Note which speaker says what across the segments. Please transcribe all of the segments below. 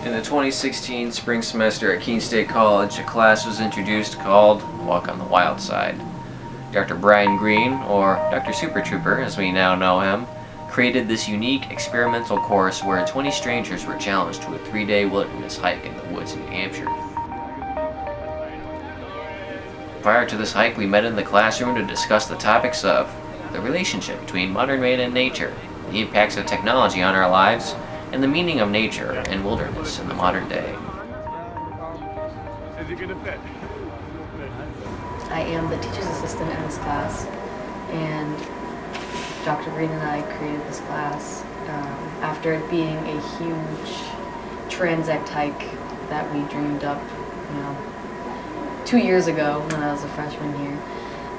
Speaker 1: In the 2016 spring semester at Keene State College, a class was introduced called Walk on the Wild Side. Dr. Brian Green, or Dr. Super Trooper as we now know him, created this unique experimental course where 20 strangers were challenged to a 3-day wilderness hike in the woods in New Hampshire. Prior to this hike, we met in the classroom to discuss the topics of the relationship between modern man and nature, the impacts of technology on our lives, and the meaning of nature and wilderness in the modern day.
Speaker 2: Is it gonna fit?
Speaker 3: I am the teacher's assistant in this class, and Dr. Green and I created this class after it being a huge transect hike that we dreamed up, 2 years ago when I was a freshman here.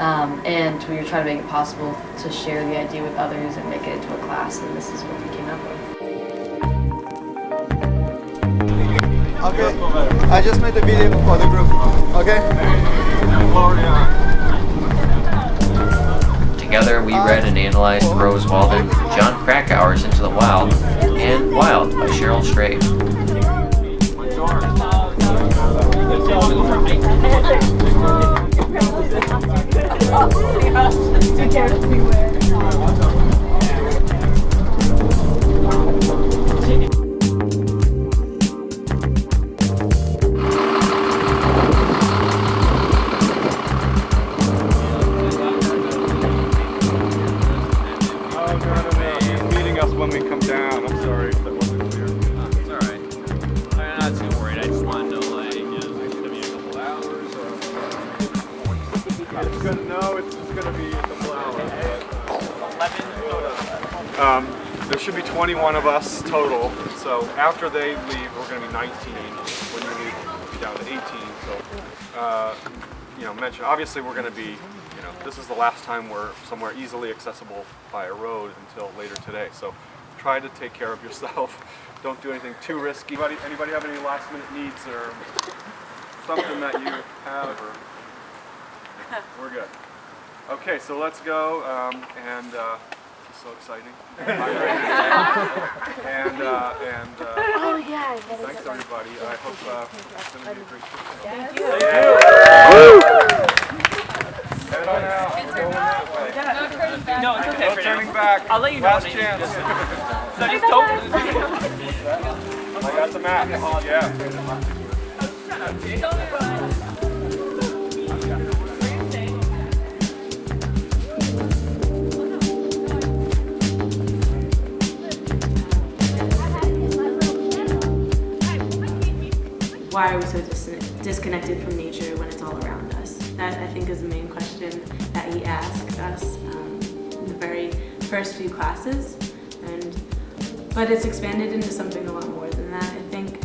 Speaker 3: And we were trying to make it possible to share the idea with others and make it into a class, and this is what we came up with.
Speaker 4: Okay, I just made a video for the group, okay?
Speaker 1: Together, we read and analyzed Rose Walden, John Krakauer's Into the Wild, and Wild by Cheryl Strayed.
Speaker 2: When we come down, I'm sorry if that wasn't clear.
Speaker 5: It's alright. I'm not too worried. I just want to know, like, is it going to be a couple hours or?
Speaker 2: It's gonna be a couple hours.
Speaker 5: 11 total.
Speaker 2: There should be 21 of us total. So after they leave, we're gonna be 19. When you leave, we'll be down to 18. So, mention. Obviously, we're gonna be. This is the last time we're somewhere easily accessible by a road until later today. So try to take care of yourself. Don't do anything too risky. Anybody have any last minute needs or something that you have? Or we're good. Okay, so let's go. This is so exciting.
Speaker 6: Oh yeah.
Speaker 2: Thanks everybody. I hope it's going to be a great trip.
Speaker 6: Thank you.
Speaker 2: Head on out. We're going that way.
Speaker 5: No, it's okay.
Speaker 2: No turning back.
Speaker 5: I'll let you know.
Speaker 2: Last chance.
Speaker 5: So just don't.
Speaker 2: I got the map. Yeah.
Speaker 7: Why are we so disconnected from nature when it's all around us? That, I think, is the main question that he asked us in the very first few classes. But it's expanded into something a lot more than that, I think.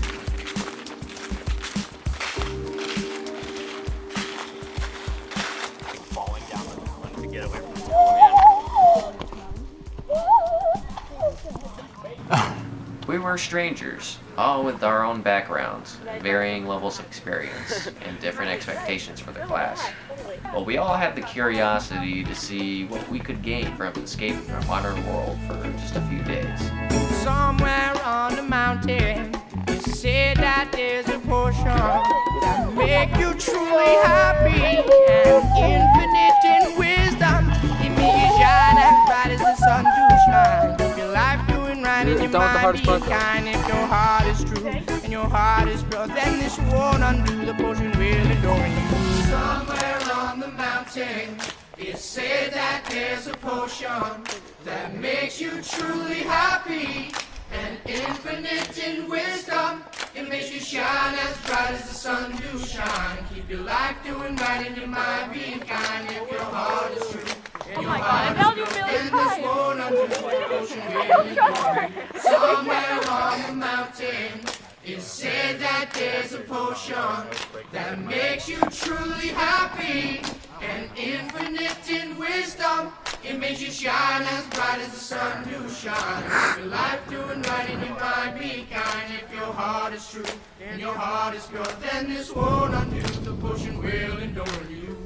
Speaker 5: Falling down the mountain to get away from the
Speaker 1: We were strangers, all with our own backgrounds, varying levels of experience, and different expectations for the class. But we all had the curiosity to see what we could gain from escaping our modern world for just a few days.
Speaker 8: Somewhere on the mountain, you say that there's a potion that make you truly happy and infinite in wisdom. It make you shine as bright as the sun do shine. Keep your life doing right and your mind being kind. If your heart is true and your heart is pure, then this won't undo the potion will adore you. Somewhere on the mountain, you say that there's a potion that makes you truly happy and infinite in wisdom. It makes you shine as bright as the sun do shine. Keep your life doing right and your mind being kind. If your heart is true and your heart is pure, then this won't undo the potion will adore you. Somewhere on the mountain, it said that there's a potion that makes you truly happy and infinite in wisdom. It makes you shine as bright as the sun do shine. Keep your life doing right and your mind being kind. If your heart is true and your heart is pure, then this won't undo the potion will endure you.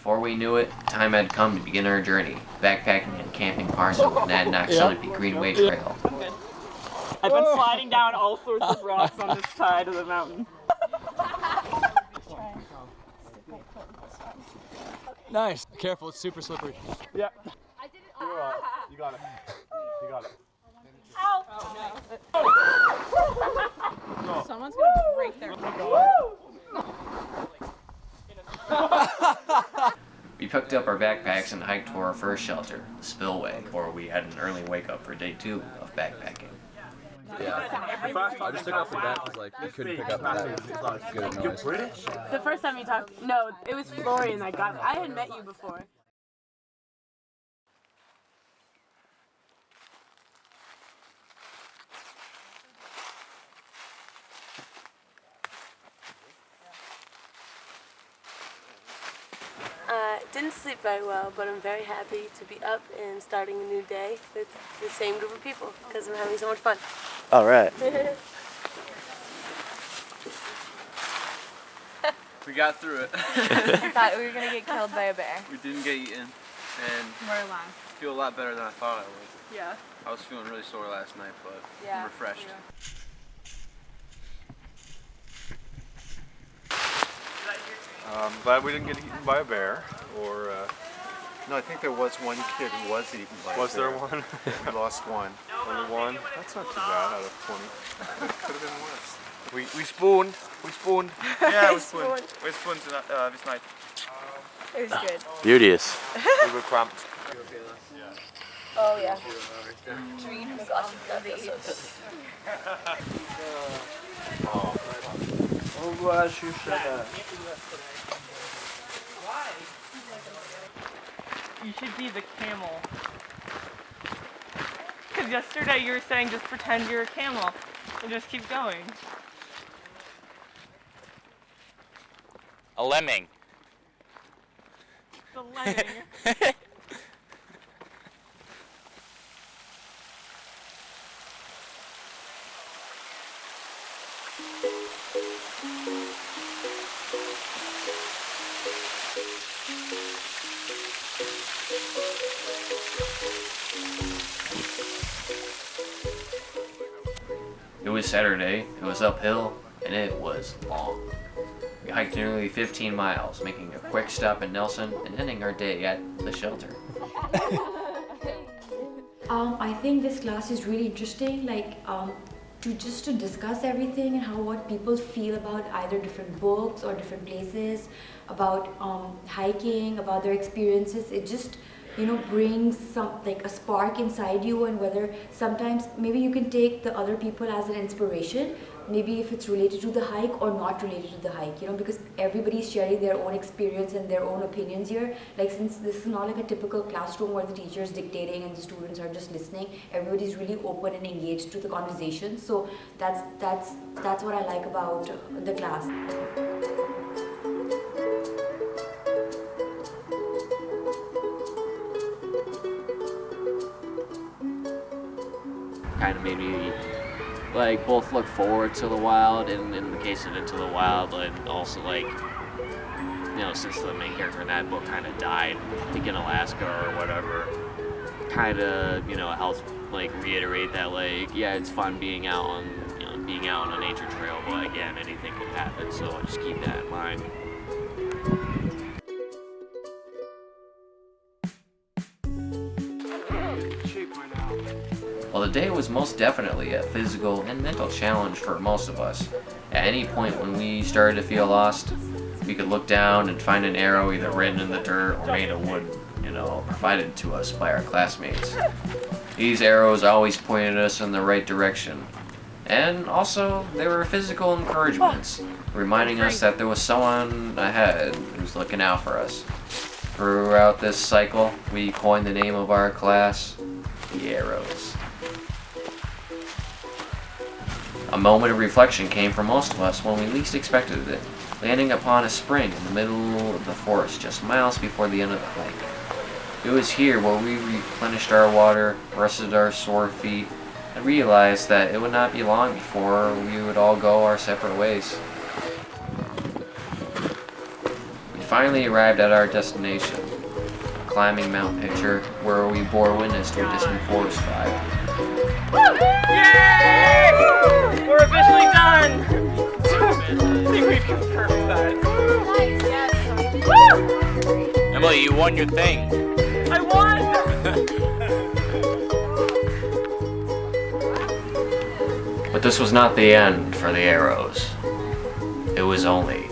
Speaker 1: Before we knew it, time had come to begin our journey, backpacking and camping Parcel and Adnock Sunapee Greenway Trail.
Speaker 9: I've been sliding down all sorts of rocks on this side of the mountain.
Speaker 4: Nice. Careful, it's super slippery.
Speaker 2: Yeah. You got it. You got it.
Speaker 6: Someone's gonna break their.
Speaker 1: We picked up our backpacks and hiked to our first shelter, the Spillway, where we had an early wake up for day 2 of backpacking.
Speaker 4: Yeah. I just took off the bat because like you couldn't pick up that good noise.
Speaker 7: The first time you talked, no, it was Florian that got me. I had met you before. Didn't sleep very well, but I'm very happy to be up and starting a new day with the same group of people because I'm having so much fun.
Speaker 10: All right.
Speaker 5: We got through it.
Speaker 6: I thought we were gonna get killed by a bear.
Speaker 5: We didn't get eaten, and
Speaker 6: We're alive.
Speaker 5: feel a lot better than I thought I would.
Speaker 6: Yeah.
Speaker 5: I was feeling really sore last night, but
Speaker 6: Yeah.
Speaker 5: I'm refreshed.
Speaker 2: I'm glad we didn't get eaten by a bear, or
Speaker 11: No, I think there was one kid who was eaten by a
Speaker 2: was there
Speaker 11: bear.
Speaker 2: one?
Speaker 11: We lost one.
Speaker 2: Only one? That's not too bad out of 20. Could have been worse.
Speaker 5: We spooned. We spooned.
Speaker 11: Yeah,
Speaker 6: we spooned.
Speaker 5: We spooned this night.
Speaker 6: It was good.
Speaker 10: Beauteous.
Speaker 5: We were cramped.
Speaker 6: Oh yeah.
Speaker 9: You should be the camel. Because yesterday you were saying just pretend you're a camel and just keep going.
Speaker 10: A lemming.
Speaker 9: The lemming.
Speaker 1: It was Saturday, it was uphill, and it was long. We hiked nearly 15 miles, making a quick stop in Nelson and ending our day at the shelter.
Speaker 3: I think this class is really interesting, to discuss everything and how what people feel about either different books or different places, about hiking, about their experiences. It just brings a spark inside you, and whether sometimes maybe you can take the other people as an inspiration, maybe if it's related to the hike or not related to the hike, because everybody's sharing their own experience and their own opinions here. Since this is not like a typical classroom where the teacher is dictating and the students are just listening, everybody's really open and engaged to the conversation. So that's what I like about the class.
Speaker 1: Kind of made me both look forward to the wild, and in the case of Into the Wild, and also since the main character in that book kind of died, I think in Alaska or whatever, kind of helps reiterate that it's fun being out on a nature trail, but again, anything could happen, so just keep that in mind. Well, the day was most definitely a physical and mental challenge for most of us. At any point when we started to feel lost, we could look down and find an arrow either written in the dirt or made of wood, provided to us by our classmates. These arrows always pointed us in the right direction. And also, they were physical encouragements, reminding us that there was someone ahead who's looking out for us. Throughout this cycle, we coined the name of our class, the Arrows. A moment of reflection came for most of us when we least expected it, landing upon a spring in the middle of the forest just miles before the end of the hike. It was here where we replenished our water, rested our sore feet, and realized that it would not be long before we would all go our separate ways. We finally arrived at our destination, climbing Mount Pitcher, where we bore witness to a distant forest fire.
Speaker 9: Yay! We're officially done! I think we've confirmed that.
Speaker 5: Emily, you won your thing.
Speaker 9: I won!
Speaker 1: But this was not the end for the arrows. It was only